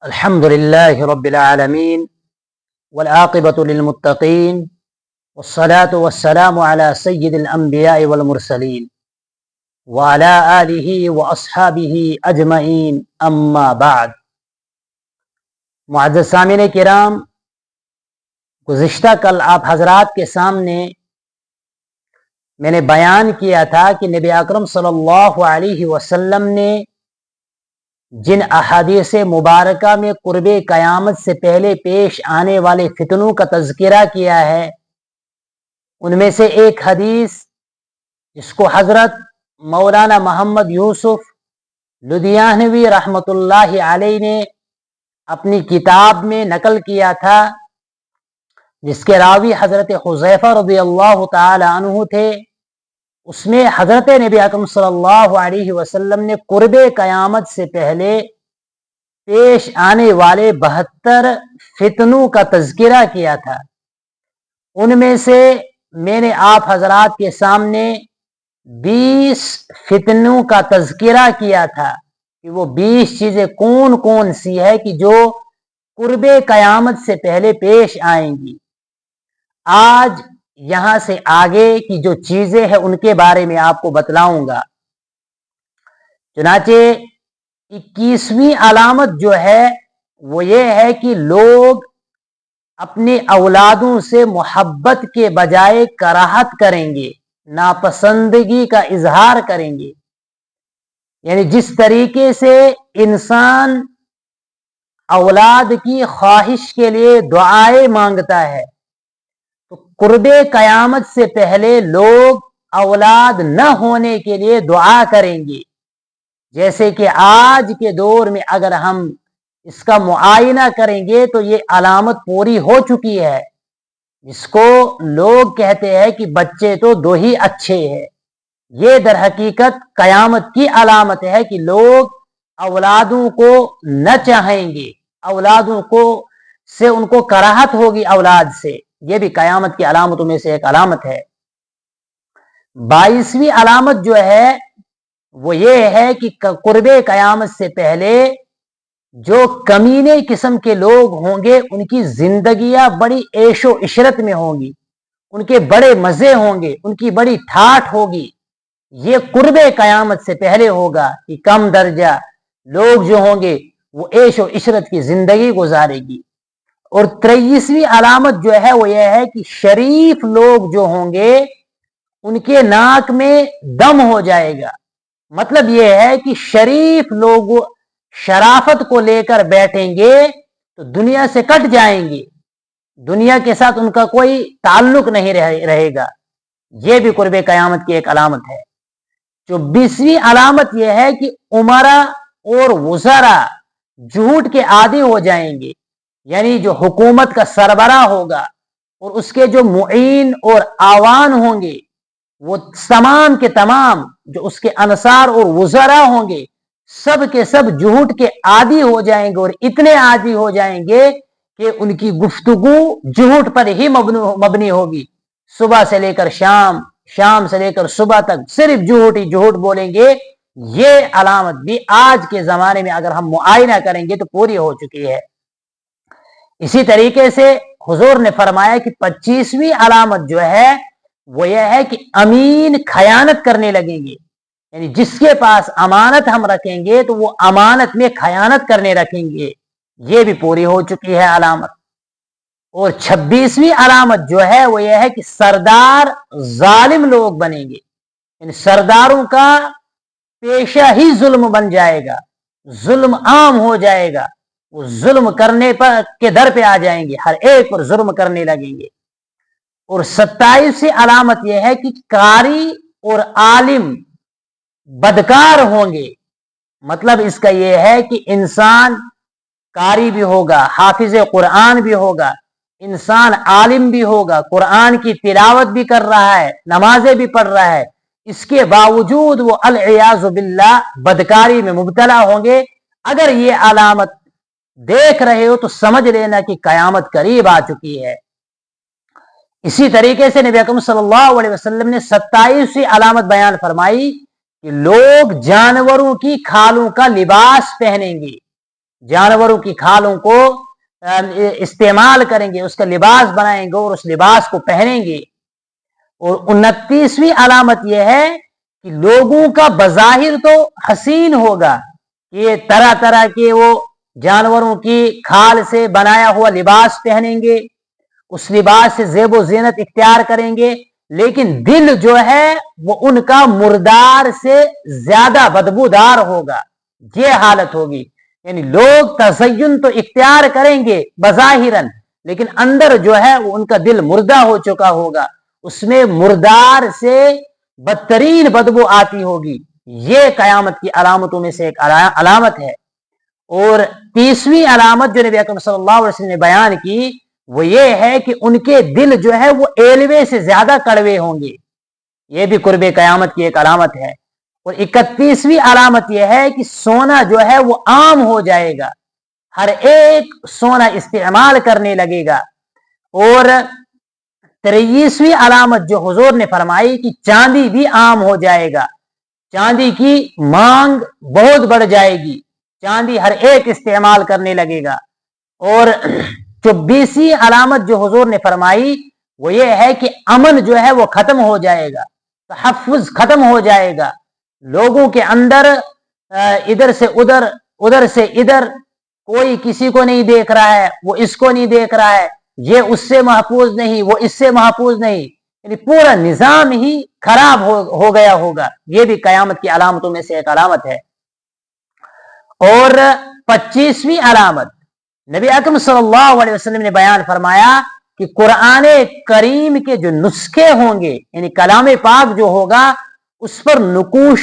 الحمد لله رب العالمين والعاقبة للمتقين والصلاة والسلام على سيد الأنبياء والمرسلين وعلى آله وأصحابه أجمعين أما بعد. معزز سامعین کرام، گزشتہ کل آپ حضرات کے سامنے میں نے بیان کیا تھا کہ نبی اکرم صلی اللہ علیہ وسلم نے جن احادیث مبارکہ میں قرب قیامت سے پہلے پیش آنے والے فتنوں کا تذکرہ کیا ہے، ان میں سے ایک حدیث جس کو حضرت مولانا محمد یوسف لدھیانوی رحمۃ اللہ علیہ نے اپنی کتاب میں نقل کیا تھا، جس کے راوی حضرت حذیفہ رضی اللہ تعالی عنہ تھے. اس میں حضرت نبی اکرم صلی اللہ علیہ وسلم نے قرب قیامت سے پہلے پیش آنے والے 72 فتنوں کا تذکرہ کیا تھا. ان میں سے میں نے آپ حضرات کے سامنے 20 فتنوں کا تذکرہ کیا تھا کہ وہ 20 چیزیں کون کون سی ہے کہ جو قرب قیامت سے پہلے پیش آئیں گی. آج یہاں سے آگے کی جو چیزیں ہیں ان کے بارے میں آپ کو بتلاؤں گا. چنانچہ 21ویں علامت جو ہے وہ یہ ہے کہ لوگ اپنے اولادوں سے محبت کے بجائے کراہت کریں گے، ناپسندگی کا اظہار کریں گے. یعنی جس طریقے سے انسان اولاد کی خواہش کے لیے دعائیں مانگتا ہے، تو قرب قیامت سے پہلے لوگ اولاد نہ ہونے کے لیے دعا کریں گے. جیسے کہ آج کے دور میں اگر ہم اس کا معائنہ کریں گے تو یہ علامت پوری ہو چکی ہے، جس کو لوگ کہتے ہیں کہ بچے تو 2 ہی اچھے ہیں. یہ در حقیقت قیامت کی علامت ہے کہ لوگ اولادوں کو نہ چاہیں گے، اولادوں کو سے ان کو کراہت ہوگی اولاد سے. یہ بھی قیامت کی علامتوں میں سے ایک علامت ہے. 22ویں علامت جو ہے وہ یہ ہے کہ قرب قیامت سے پہلے جو کمینے قسم کے لوگ ہوں گے ان کی زندگیاں بڑی عیش و عشرت میں ہوں گی، ان کے بڑے مزے ہوں گے، ان کی بڑی ٹھاٹھ ہوگی. یہ قرب قیامت سے پہلے ہوگا کہ کم درجہ لوگ جو ہوں گے وہ عیش و عشرت کی زندگی گزارے گی. اور 23ویں علامت جو ہے وہ یہ ہے کہ شریف لوگ جو ہوں گے ان کے ناک میں دم ہو جائے گا. مطلب یہ ہے کہ شریف لوگ شرافت کو لے کر بیٹھیں گے تو دنیا سے کٹ جائیں گے، دنیا کے ساتھ ان کا کوئی تعلق نہیں رہے گا. یہ بھی قرب قیامت کی ایک علامت ہے. 24ویں علامت یہ ہے کہ امرا اور وزرا جھوٹ کے عادی ہو جائیں گے. یعنی جو حکومت کا سربراہ ہوگا اور اس کے جو معین اور آوان ہوں گے وہ تمام کے تمام جو اس کے انصار اور وزراء ہوں گے سب کے سب جھوٹ کے عادی ہو جائیں گے، اور اتنے عادی ہو جائیں گے کہ ان کی گفتگو جھوٹ پر ہی مبنی ہوگی. صبح سے لے کر شام، شام سے لے کر صبح تک صرف جھوٹ ہی جھوٹ بولیں گے. یہ علامت بھی آج کے زمانے میں اگر ہم معائنہ کریں گے تو پوری ہو چکی ہے. اسی طریقے سے حضور نے فرمایا کہ 25ویں علامت جو ہے وہ یہ ہے کہ امین خیانت کرنے لگیں گے. یعنی جس کے پاس امانت ہم رکھیں گے تو وہ امانت میں خیانت کرنے رکھیں گے. یہ بھی پوری ہو چکی ہے علامت. اور 26ویں علامت جو ہے وہ یہ ہے کہ سردار ظالم لوگ بنیں گے. یعنی سرداروں کا پیشہ ہی ظلم بن جائے گا، ظلم عام ہو جائے گا. وہ ظلم کرنے پر کے در پہ آ جائیں گے، ہر ایک پر ظلم کرنے لگیں گے. اور 27ویں علامت یہ ہے کہ قاری اور عالم بدکار ہوں گے. مطلب اس کا یہ ہے کہ انسان قاری بھی ہوگا، حافظ قرآن بھی ہوگا، انسان عالم بھی ہوگا، قرآن کی تلاوت بھی کر رہا ہے، نمازیں بھی پڑھ رہا ہے، اس کے باوجود وہ العیاذ باللہ بدکاری میں مبتلا ہوں گے. اگر یہ علامت دیکھ رہے ہو تو سمجھ لینا کہ قیامت قریب آ چکی ہے. اسی طریقے سے نبی اکرم صلی اللہ علیہ وسلم نے 27ویں علامت بیان فرمائی کہ لوگ جانوروں کی کھالوں کا لباس پہنیں گے. जानवरों की खालों को इस्तेमाल करेंगे, उसका लिबास बनाएंगे और उस लिबास को पहनेंगे। और 29वीं अलामत यह है कि लोगों का बज़ाहिर तो हसीन होगा, ये तरह तरह के वो जानवरों की खाल से बनाया हुआ लिबास पहनेंगे, उस लिबास से ज़ेब ज़ीनत इख्तियार करेंगे, लेकिन दिल जो है वो उनका मुर्दार से ज्यादा बदबूदार होगा। ये हालत होगी, यानी लोग तज़य्युन तो इख्तियार करेंगे बज़ाहिरन, लेकिन अंदर जो है वो उनका दिल मुर्दा हो चुका होगा, उसमें मुर्दार से बदतरीन बदबू आती होगी। ये कयामत की अलामतों में से एक अलामत है। और 30वीं अलामत जो नबी अकरम सल्लल्लाहु अलैहि वसल्लम ने बयान की वो ये है कि उनके दिल जो है वो एलवे से ज्यादा कड़वे होंगे। ये भी कुर्बे कयामत की एक अलामत है। और 31वीं अलामत यह है कि सोना जो है वो आम हो जाएगा, हर एक सोना इस्तेमाल करने लगेगा। और 23वीं अलामत जो हुजूर ने फरमाई कि चांदी भी आम हो जाएगा, चांदी की मांग बहुत बढ़ जाएगी, चांदी हर एक इस्तेमाल करने लगेगा। और 24वीं अलामत जो हुजूर ने फरमाई वो ये है कि अमन जो है वो खत्म हो जाएगा, तहफ़्फ़ुज़ खत्म हो जाएगा, लोगों के अंदर इधर से उधर उधर से इधर कोई किसी को नहीं देख रहा है, वो इसको नहीं देख रहा है, ये उससे महफूज नहीं, वो इससे महफूज नहीं, यानी पूरा निजाम ही खराब हो गया होगा। ये भी कयामत की अलामतों में से एक अलामत है। और 25वीं अलामत नबी अकरम सल्लल्लाहु अलैहि वसल्लम ने बयान फरमाया कि कुरान करीम के जो नुस्खे होंगे, यानी कलाम पाक जो होगा, उस पर नुकूश,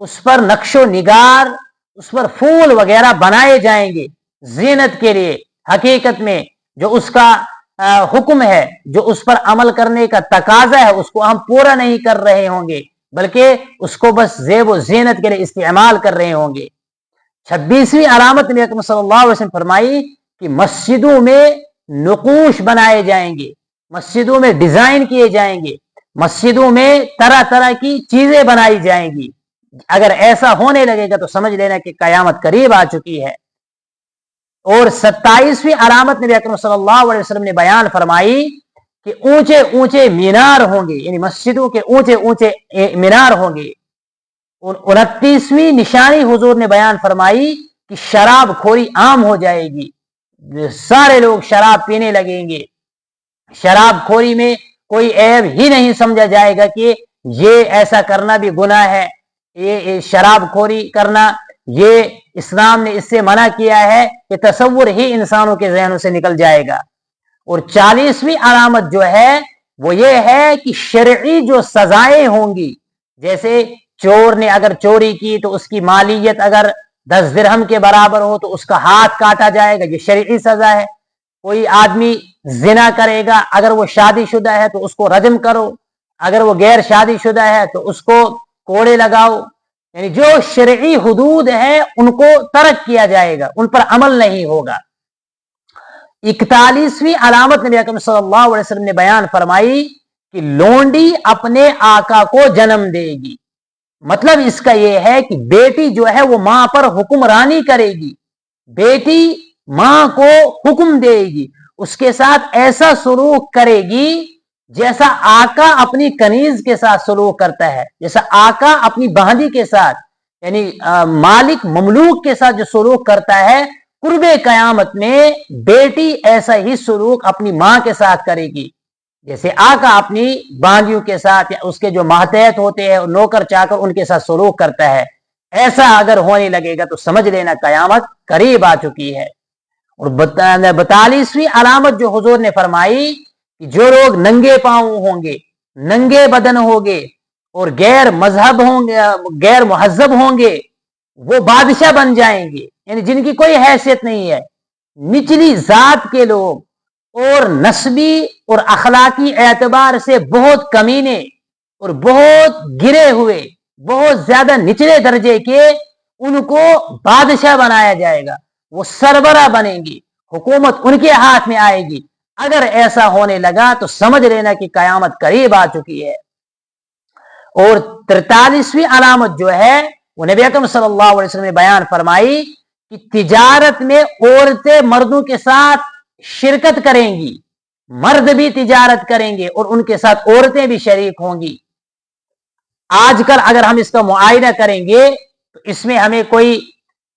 उस पर नक्शो निगार, उस पर फूल वगैरह बनाए जाएंगे जीनत के लिए। हकीकत में जो उसका हुक्म है, जो उस पर अमल करने का तकाजा है, उसको हम पूरा नहीं कर रहे होंगे, बल्कि उसको बस ज़ेब व ज़ीनत के लिए इस्तेमाल कर रहे होंगे। 26वीं अलामत नबी अकरम सल्लल्लाहु अलैहि वसल्लम फरमाई कि मस्जिदों में नुकूश बनाए जाएंगे, मस्जिदों में डिजाइन किए जाएंगे, मस्जिदों में तरह तरह की चीजें बनाई जाएंगी। अगर ऐसा होने लगेगा तो समझ लेना कि कयामत करीब आ चुकी है। और 27वीं अलामत नबी अकरम सल्लल्लाहु अलैहि वसल्लम ने बयान फरमाई कि ऊंचे ऊंचे मीनार होंगे, यानी मस्जिदों के ऊंचे ऊंचे मीनार होंगे। 29वीं निशानी हुजूर ने बयान फरमाई कि शराब खोरी आम हो जाएगी, सारे लोग शराब पीने लगेंगे, शराब खोरी में कोई ऐब ही नहीं समझा जाएगा कि ये ऐसा करना भी गुनाह है, ये शराब खोरी करना, ये इस्लाम ने इससे मना किया है, कि तसव्वुर ही इंसानों के जहनों से निकल जाएगा। और 40वीं अलामत जो है वो ये है कि शरई जो सजाएं होंगी, जैसे चोर ने अगर चोरी की तो उसकी मालियत अगर 10 दिरहम के बराबर हो तो उसका हाथ काटा जाएगा, ये शरई सजा है। कोई आदमी जिना करेगा, अगर वो शादीशुदा है तो उसको रजम करो, अगर वो गैर शादीशुदा है तो उसको कोड़े लगाओ, यानी जो शरई हुदूद है उनको तर्क किया जाएगा, उन पर अमल नहीं होगा। 41वीं अलामत नबी अकरम सल्लल्लाहु अलैहि वसल्लम ने बयान फरमाई कि लोंडी अपने आका को जन्म देगी। मतलब इसका यह है कि बेटी जो है वो मां पर हुक्मरानी करेगी, बेटी मां को हुक्म देगी, उसके साथ ऐसा सलूक करेगी जैसा आका अपनी कनीज के साथ सलूक करता है, जैसा आका अपनी बहदी के साथ, यानी मालिक ममलूक के साथ जो सलूक करता है, कुर्बे कयामत में बेटी ऐसा ही सलूक अपनी मां के साथ करेगी, जैसे आका अपनी बांदियों के साथ या उसके जो मातहत होते हैं नौकर चाकर उनके साथ सलूक करता है। ऐसा अगर होने लगेगा तो समझ लेना कयामत करीब आ चुकी है। और 42वीं अलामत जो हुजूर ने फरमाई कि जो लोग नंगे पांव होंगे, नंगे बदन होंगे और गैर मजहब होंगे, गैर मुहज्जब होंगे, वो बादशाह बन जाएंगे, यानी जिनकी कोई हैसियत नहीं है, निचली जात के लोग और नस्बी और अखलाकी एतबार से बहुत कमीने और बहुत गिरे हुए, बहुत ज्यादा निचले दर्जे के, उनको बादशाह बनाया जाएगा, वो सरबरा बनेंगी, हुकूमत उनके हाथ में आएगी। अगर ऐसा होने लगा तो समझ लेना कि कयामत करीब आ चुकी है। और 43वीं अलामत जो है वो नबी अकरम सल्लल्लाहु अलैहि वसल्लम ने बयान फरमाई कि तिजारत में औरतें मर्दों के साथ शिरकत करेंगी, मर्द भी तिजारत करेंगे और उनके साथ औरतें भी शरीक होंगी। आजकल अगर हम इसका मुआयना करेंगे तो इसमें हमें कोई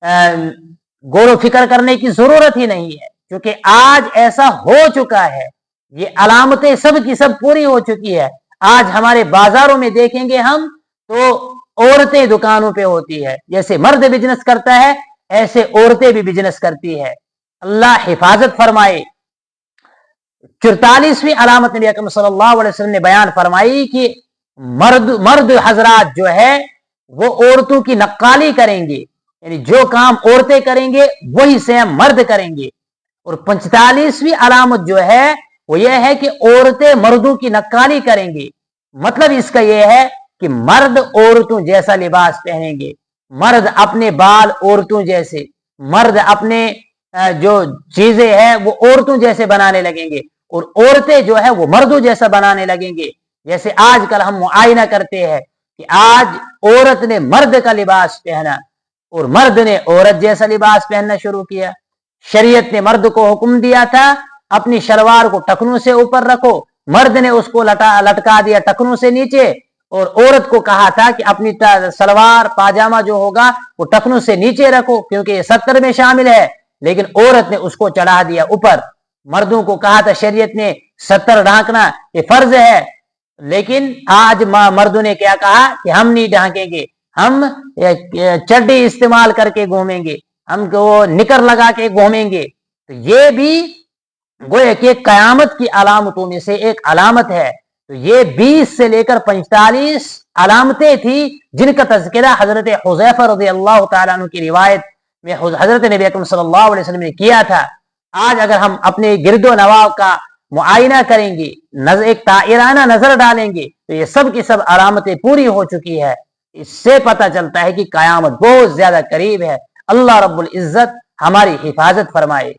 गौर फिक्र करने की जरूरत ही नहीं है, क्योंकि आज ऐसा हो चुका है। ये अलामतें सब की सब पूरी हो चुकी है। आज हमारे बाजारों में देखेंगे हम तो औरतें दुकानों पे होती है। जैसे मर्द बिजनेस करता है ऐसे औरतें भी बिजनेस करती है। अल्लाह हिफाजत फरमाए। 44वीं अलामत नबी अकरम सल्लल्लाहु अलैहि वसल्लम ने बयान फरमाई कि मर्द हजरात जो है वो औरतों की नक्काली करेंगे, यानी जो काम औरतें करेंगे वही सेम मर्द करेंगे। और 45वीं अलामत जो है वो ये है कि औरतें मर्दों की नक्काली करेंगी। मतलब इसका यह है कि मर्द औरतों जैसा लिबास पहनेंगे, मर्द अपने बाल औरतों जैसे, मर्द अपने जो चीजें हैं वो औरतों जैसे बनाने लगेंगे और औरतें जो है वो मर्दों जैसा बनाने लगेंगे। जैसे आजकल हम मुआयना करते हैं कि आज औरत ने मर्द का लिबास पहना और मर्द ने औरत जैसा लिबास पहनना शुरू किया। शरीयत ने मर्द को हुक्म दिया था अपनी शलवार को टखनों से ऊपर रखो, मर्द ने उसको लटका दिया टखनों से नीचे। और औरत को कहा था कि अपनी सलवार पाजामा जो होगा वो टखनों से नीचे रखो, क्योंकि ये 70 में शामिल है, लेकिन औरत ने उसको चढ़ा दिया ऊपर। मर्दों को कहा था शरीयत ने 70 ढांकना ये फर्ज है, लेकिन आज मर्दों ने क्या कहा कि हम नहीं ढांकेंगे, हम चड्डी इस्तेमाल करके घूमेंगे, हम वो निकर लगा के घूमेंगे। तो ये भी गोया कि कयामत की अलामतों में से एक अलामत है। तो ये 20 से लेकर 45 अलामतें थी जिनका तज़किरा हजरत हुज़ैफा रज़ियल्लाहु ताला अन्हु की रिवायत में हजरत नबी अकरम सल्लल्लाहु अलैहि वसल्लम ने किया था। आज अगर हम अपने गिरदो नवाह का मुआयना करेंगे, एक ताइराना नजर डालेंगे तो ये सब की सब अलामतें पूरी हो चुकी है। इससे पता चलता है कि कयामत बहुत ज्यादा करीब है। अल्लाह रब्बुल इज्जत हमारी हिफाजत फरमाए।